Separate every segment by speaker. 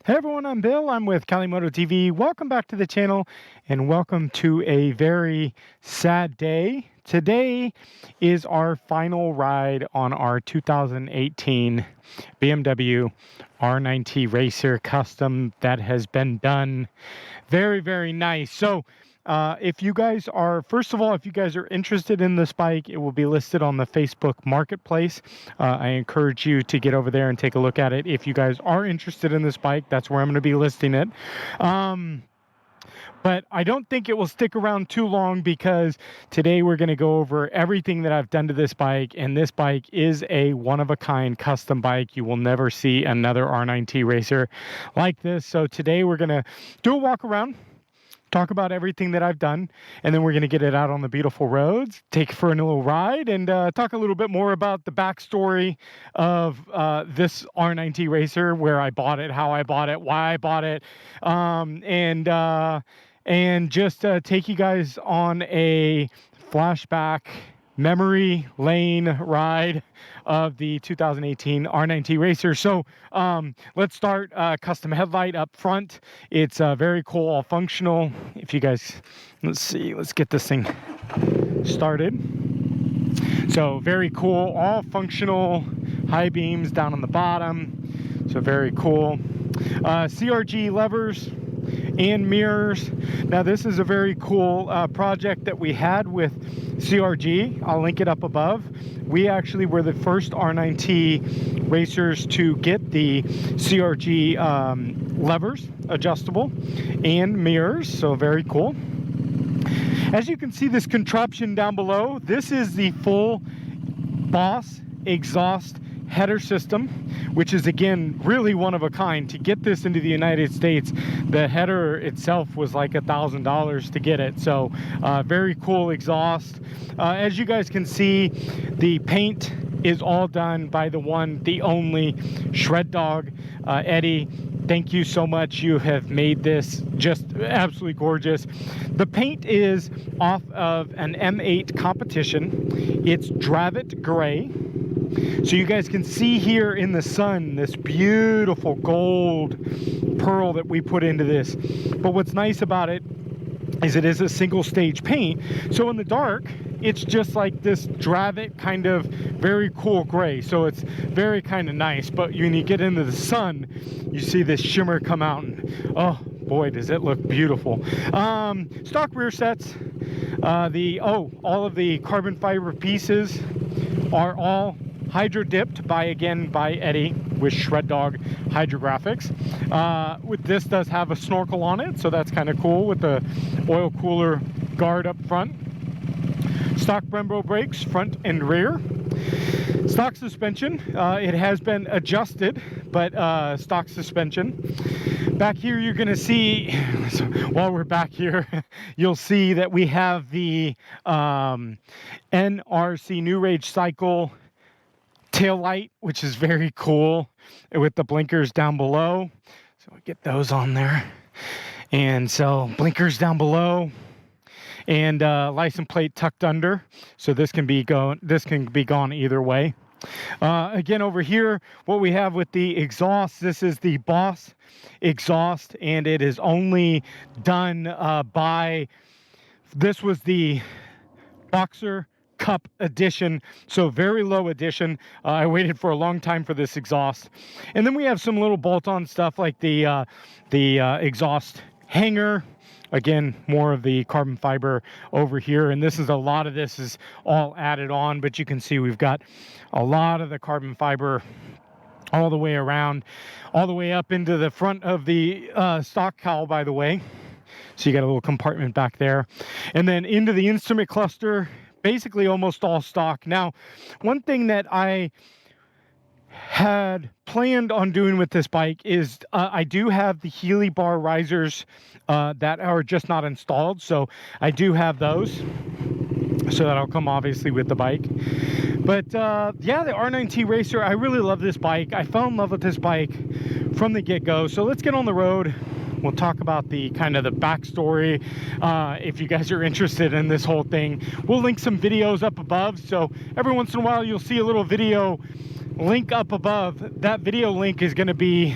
Speaker 1: Hey everyone, I'm Bill. I'm with Cali Moto TV. Welcome back to the channel and welcome to a very sad day. Today is our final ride on our 2018 BMW R NineT Racer custom that has been done. Very, very nice. So if you guys are, first of all, if you guys are interested in this bike, it will be listed on the Facebook Marketplace. I encourage you to get over there and take a look at it. If you guys are interested in this bike, that's where I'm going to be listing it. But I don't think it will stick around too long because today we're going to go over everything that I've done to this bike. And this bike is a one-of-a-kind custom bike. You will never see another R NineT Racer like this. So today we're going to do a walk around, talk about everything that I've done, and then we're going to get it out on the beautiful roads, take it for a little ride, and talk a little bit more about the backstory of this R NineT Racer, where I bought it, how I bought it, why I bought it, and just take you guys on a flashback memory lane ride of the 2018 R NineT Racer. So let's start. Custom headlight up front. It's very cool, all functional. If you guys, let's see, let's get this thing started. So very cool, all functional, high beams down on the bottom. So very cool. CRG levers and mirrors. Now this is a very cool project that we had with CRG. I'll link it up above. We actually were the first R NineT racers to get the CRG levers, adjustable, and mirrors, so very cool. As you can see, this contraption down below, this is the full Boss exhaust header system, which is again really one of a kind. To get this into the United States, the header itself was like $1,000 to get it. So very cool exhaust. As you guys can see, the paint is all done by the one, the only Shred Dog. Eddie, thank you so much. You have made this just absolutely gorgeous. The paint is off of an M8 competition. It's Dravit Gray. So you guys can see here in the sun this beautiful gold pearl that we put into this. But what's nice about it is it is a single stage paint. So in the dark, it's just like this Dravit kind of very cool gray. So it's very kind of nice. But when you get into the sun, you see this shimmer come out and oh boy, does it look beautiful. Stock rear sets. All of the carbon fiber pieces are all hydro dipped by Eddie with Shred Dog Hydrographics. With this does have a snorkel on it, so that's kind of cool with the oil cooler guard up front. Stock Brembo brakes front and rear. Stock suspension, it has been adjusted, but stock suspension. Back here you're going to see, so while we're back here, you'll see that we have the NRC New Rage Cycle tail light, which is very cool, with the blinkers down below. So we get those on there, and so blinkers down below, and license plate tucked under. So this can be gone either way. Again, over here, what we have with the exhaust, this is the Boss exhaust, and it is only done this was the Boxer Cup edition, so very low edition. I waited for a long time for this exhaust. And then we have some little bolt-on stuff like the exhaust hanger. Again, more of the carbon fiber over here, and this is a lot of this is all added on, but you can see we've got a lot of the carbon fiber all the way around, all the way up into the front of the stock cowl, by the way. So you got a little compartment back there, and then into the instrument cluster, basically almost all stock. Now, one thing that I had planned on doing with this bike is I do have the Healy bar risers that are just not installed, so I do have those, so that'll come obviously with the bike. But yeah, the R NineT Racer, I really love this bike. I fell in love with this bike from the get-go. So let's get on the road. We'll talk about the kind of the backstory. If you guys are interested in this whole thing, we'll link some videos up above. So every once in a while, you'll see a little video link up above. That video link is going to be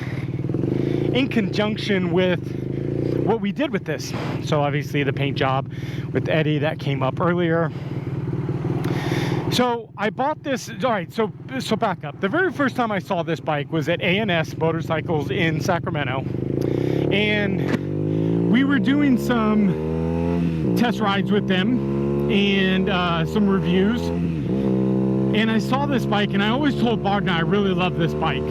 Speaker 1: in conjunction with what we did with this. So obviously the paint job with Eddie that came up earlier. So I bought this. All right, so back up. The very first time I saw this bike was at A&S Motorcycles in Sacramento, and we were doing some test rides with them and some reviews, and I saw this bike, and I always told Bogdan I really love this bike.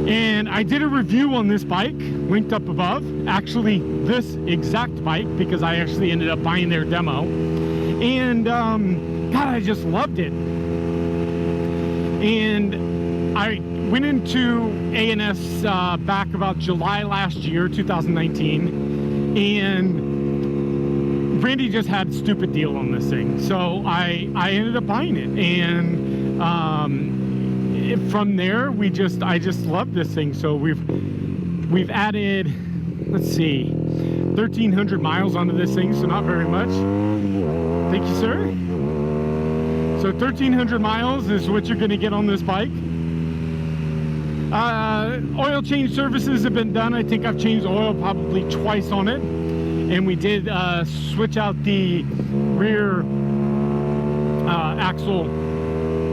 Speaker 1: And I did a review on this bike, linked up above, actually this exact bike, because I actually ended up buying their demo. And God, I just loved it. And I went into A&S back about July last year, 2019, and Randy just had a stupid deal on this thing. So I ended up buying it, and from there I just love this thing. So we've added, let's see, 1,300 miles onto this thing, so not very much. Thank you, sir. So 1,300 miles is what you're going to get on this bike. Oil change services have been done. I think I've changed oil probably twice on it, and we did switch out the rear axle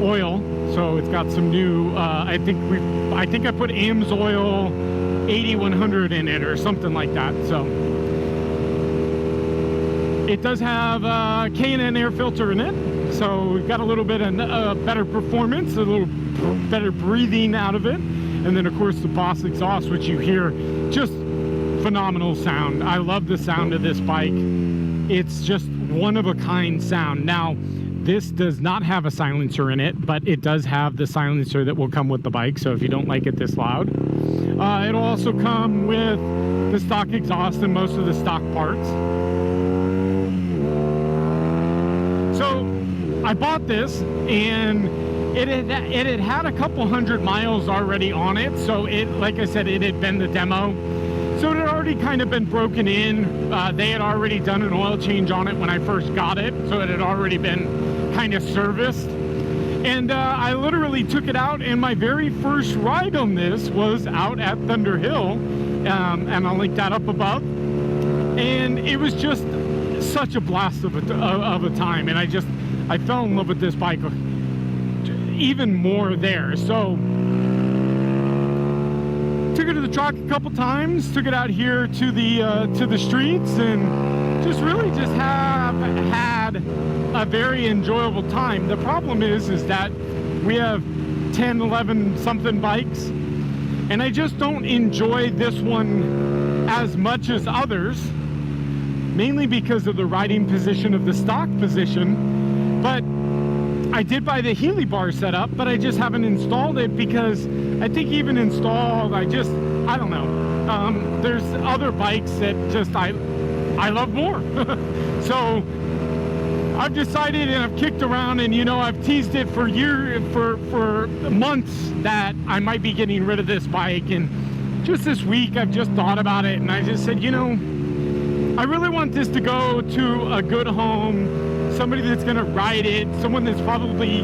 Speaker 1: oil. So it's got some new, I think I put AMSOIL 8100 in it or something like that. So it does have a K&N air filter in it. So we've got a little bit of better performance, a little better breathing out of it. And then of course the Boss exhaust, which you hear, just phenomenal sound. I love the sound of this bike. It's just one of a kind sound. Now, this does not have a silencer in it, but it does have the silencer that will come with the bike, so if you don't like it this loud. It'll also come with the stock exhaust and most of the stock parts. So I bought this, and it had a couple hundred miles already on it, so like I said, it had been the demo. So it had already kind of been broken in. They had already done an oil change on it when I first got it, so it had already been kind of serviced. And I literally took it out, and my very first ride on this was out at Thunder Hill, and I'll link that up above. And it was just such a blast of a time, and I fell in love with this bike even more there. So took it to the track a couple times, took it out here to the streets, and just have had a very enjoyable time. The problem is that we have 10, 11 something bikes, and I just don't enjoy this one as much as others, mainly because of the riding position of the stock position. But I did buy the Healy bar setup, but I just haven't installed it because I think even installed, I don't know. There's other bikes that just I love more. So I've decided, and I've kicked around, and I've teased it for months that I might be getting rid of this bike. And just this week I've just thought about it, and I just said, I really want this to go to a good home, somebody that's gonna ride it, someone that's probably,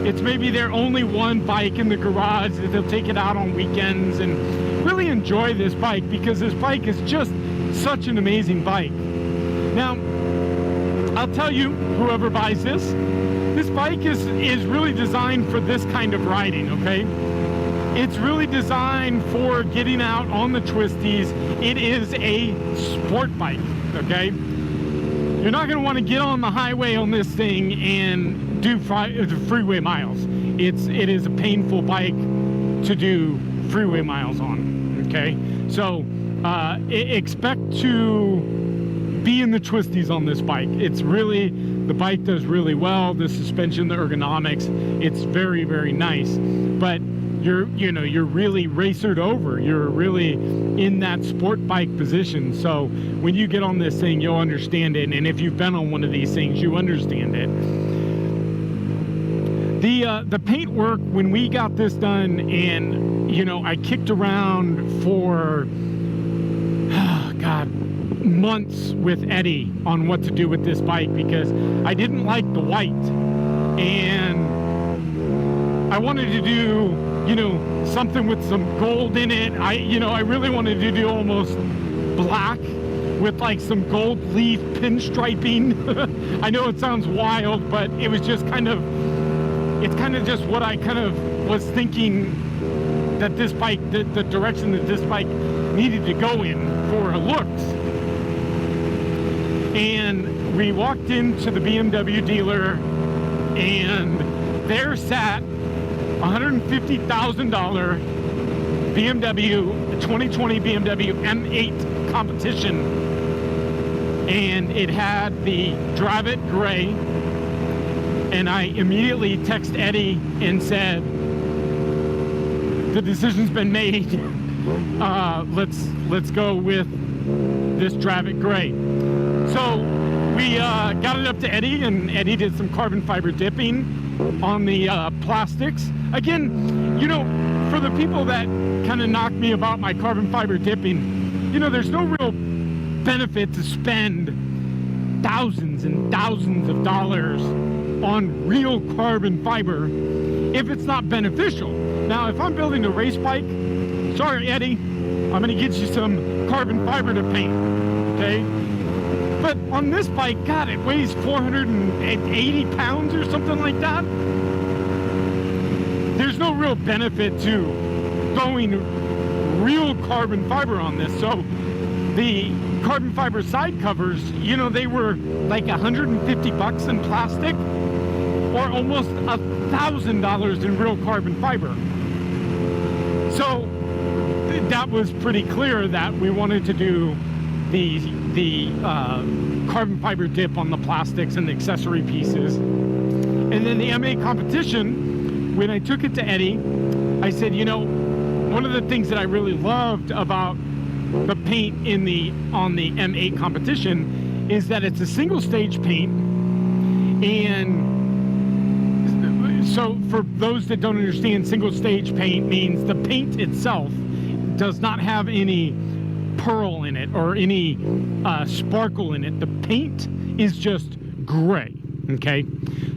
Speaker 1: it's maybe their only one bike in the garage, that they'll take it out on weekends and really enjoy this bike, because this bike is just such an amazing bike. Now, I'll tell you, whoever buys this bike is really designed for this kind of riding, okay? It's really designed for getting out on the twisties. It is a sport bike, okay? You're not going to want to get on the highway on this thing and do freeway miles. It is a painful bike to do freeway miles on, okay? So expect to be in the twisties on this bike. The bike does really well. The suspension, the ergonomics, it's very, very nice. But you're really racered over. You're really in that sport bike position. So when you get on this thing, you'll understand it. And if you've been on one of these things, you understand it. The paint work, when we got this done, and I kicked around for months with Eddie on what to do with this bike, because I didn't like the white, and I wanted to do you know, something with some gold in it. I really wanted to do almost black with like some gold leaf pinstriping. I know it sounds wild, but it was just kind of, it's kind of just what I kind of was thinking that this bike, the direction that this bike needed to go in for looks. And we walked into the BMW dealer, and there sat $150,000 BMW, 2020 BMW M8 competition, and it had the Drive It gray. And I immediately texted Eddie and said, the decision's been made. Let's go with this Drive It gray. So we got it up to Eddie, and Eddie did some carbon fiber dipping on the plastics. Again, you know, for the people that kind of knock me about my carbon fiber dipping, you know, there's no real benefit to spend thousands and thousands of dollars on real carbon fiber if it's not beneficial. Now, if I'm building a race bike, sorry Eddie, I'm gonna get you some carbon fiber to paint, okay? But on this bike, God, it weighs 480 pounds or something like that. There's no real benefit to throwing real carbon fiber on this. So the carbon fiber side covers, you know, they were like 150 bucks in plastic, or almost $1,000 in real carbon fiber. So that was pretty clear that we wanted to do the carbon fiber dip on the plastics and the accessory pieces. And then the M8 competition, when I took it to Eddie, I said, you know, one of the things that I really loved about the paint on the M8 competition is that it's a single stage paint. And so for those that don't understand, single stage paint means the paint itself does not have any pearl in it or any sparkle in it. The paint is just gray. Okay,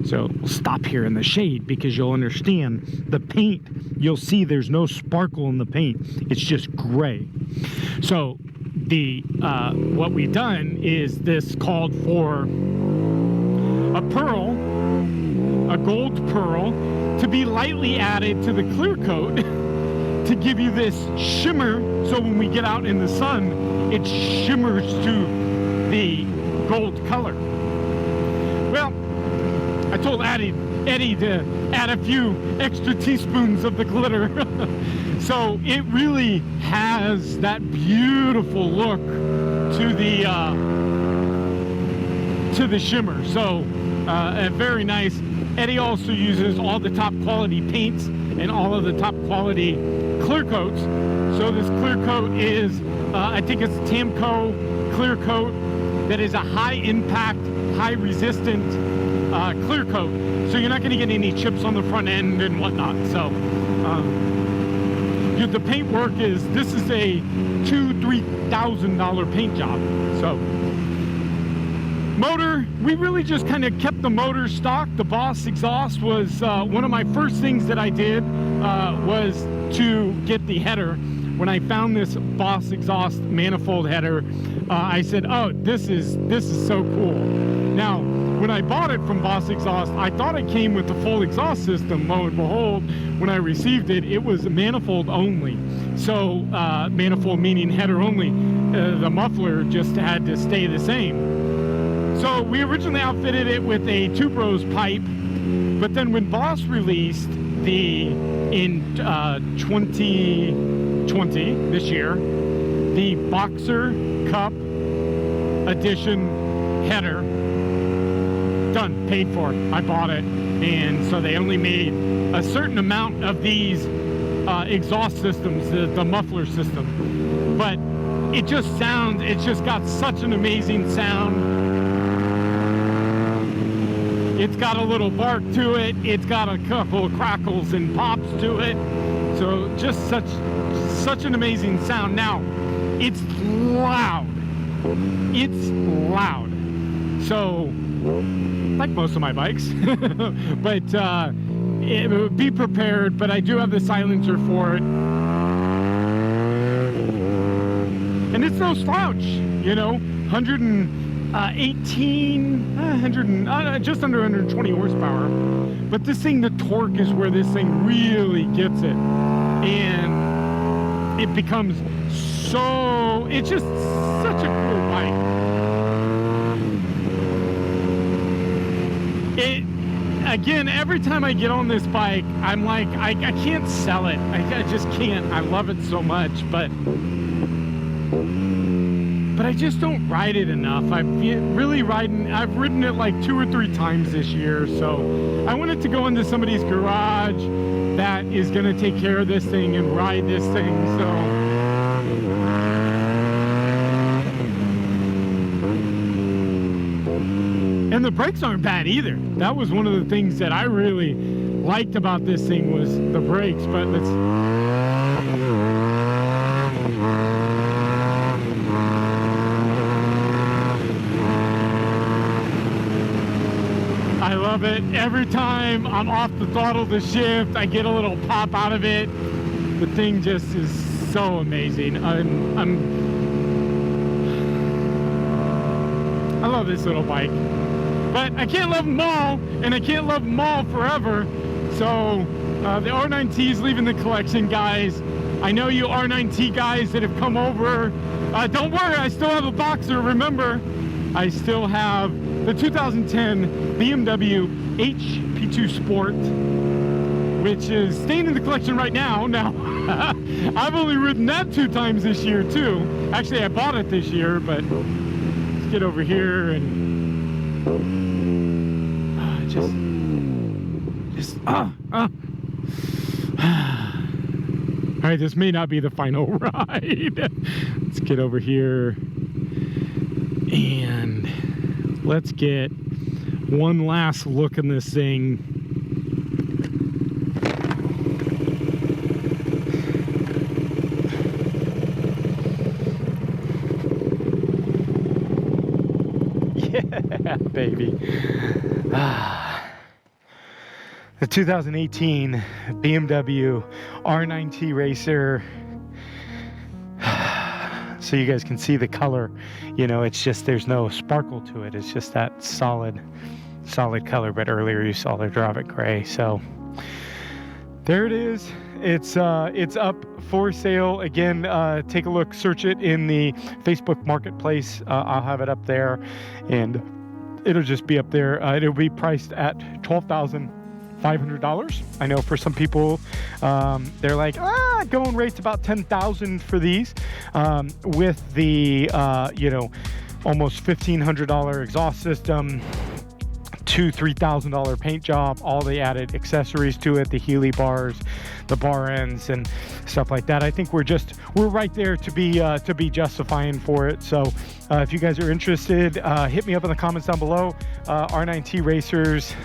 Speaker 1: so we'll stop here in the shade because you'll understand the paint. You'll see there's no sparkle in the paint. It's just gray. So the what we've done is this called for a pearl, a gold pearl, to be lightly added to the clear coat to give you this shimmer. So when we get out in the sun, it shimmers to the gold color. Well, I told Eddie to add a few extra teaspoons of the glitter. So it really has that beautiful look to the shimmer. So very nice. Eddie also uses all the top quality paints and all of the top quality clear coats. So this clear coat is, I think it's Tamco clear coat that is a high impact, high resistant clear coat, so you're not going to get any chips on the front end and whatnot. So the paint work is, this is a $2,000–$3,000 paint job. So motor, we really just kind of kept the motor stock. The Boss exhaust was one of my first things that I did was to get the header. When I found this Boss exhaust manifold header, I said, oh, this is so cool. Now, when I bought it from Boss Exhaust, I thought it came with the full exhaust system. Lo and behold, when I received it, it was manifold only. So manifold meaning header only. The muffler just had to stay the same. So we originally outfitted it with a tuberose pipe, but then when Boss released in 2020, this year, the Boxer Cup Edition header, done, paid for. I bought it, and so they only made a certain amount of these exhaust systems, the muffler system, but it just sounds, it's just got such an amazing sound. It's got a little bark to it, it's got a couple of crackles and pops to it, so just such an amazing sound. Now, it's loud. It's loud. So, like most of my bikes, but be prepared, but I do have the silencer for it. And it's no slouch, you know, 118, just under 120 horsepower. But this thing, the torque is where this thing really gets it. And it becomes so, it's just such a cool bike. Again, every time I get on this bike, I'm like, I can't sell it. I just can't. I love it so much, but I just don't ride it enough. I've ridden it like 2 or 3 times this year, so I wanted to go into somebody's garage that is going to take care of this thing and ride this thing, so. And the brakes aren't bad either. That was one of the things that I really liked about this thing, was the brakes. But let's... I love it. Every time I'm off the throttle to shift, I get a little pop out of it. The thing just is so amazing. I love this little bike. But I can't love them all, and I can't love them all forever. So the R9T is leaving the collection, guys. I know you R9T guys that have come over. Don't worry, I still have a Boxer. Remember, I still have the 2010 BMW HP2 Sport, which is staying in the collection right now. Now, I've only ridden that 2 times this year too. Actually, I bought it this year, but let's get over here and all right, this may not be the final ride. Let's get over here and let's get one last look in this thing. Yeah, baby. The 2018 BMW R NineT Racer. So you guys can see the color, you know, it's just, there's no sparkle to it. It's just that solid color. But earlier you saw the Dravic gray. So there it is. It's up for sale. Again, take a look, search it in the Facebook Marketplace. I'll have it up there, and it'll just be up there. It'll be priced at $12,500. I know for some people, they're like, going rate's about $10,000 for these, with the, you know, almost $1,500 exhaust system, $2,000-$3,000 paint job, all the added accessories to it, the Healy bars, the bar ends, and stuff like that. I think we're right there to be justifying for it. So if you guys are interested, hit me up in the comments down below. R NineT Racers.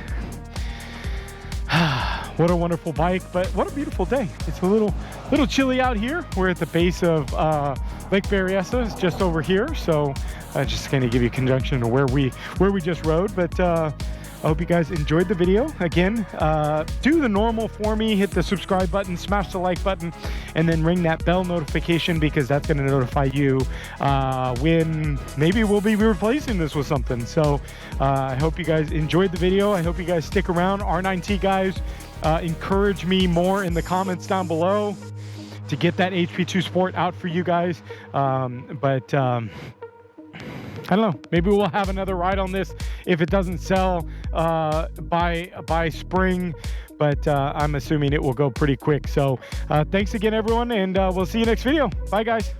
Speaker 1: What a wonderful bike, but what a beautiful day. It's a little chilly out here. We're at the base of Lake Berryessa, is just over here. So just kind of give you a conjunction of where we just rode. But I hope you guys enjoyed the video. Again, do the normal for me, hit the subscribe button, smash the like button, and then ring that bell notification, because that's going to notify you when maybe we'll be replacing this with something. So I hope you guys enjoyed the video. I hope you guys stick around. R9T guys, encourage me more in the comments down below to get that HP2 Sport out for you guys. I don't know, maybe we'll have another ride on this if it doesn't sell by spring, but I'm assuming it will go pretty quick. So thanks again, everyone, and we'll see you next video. Bye, guys.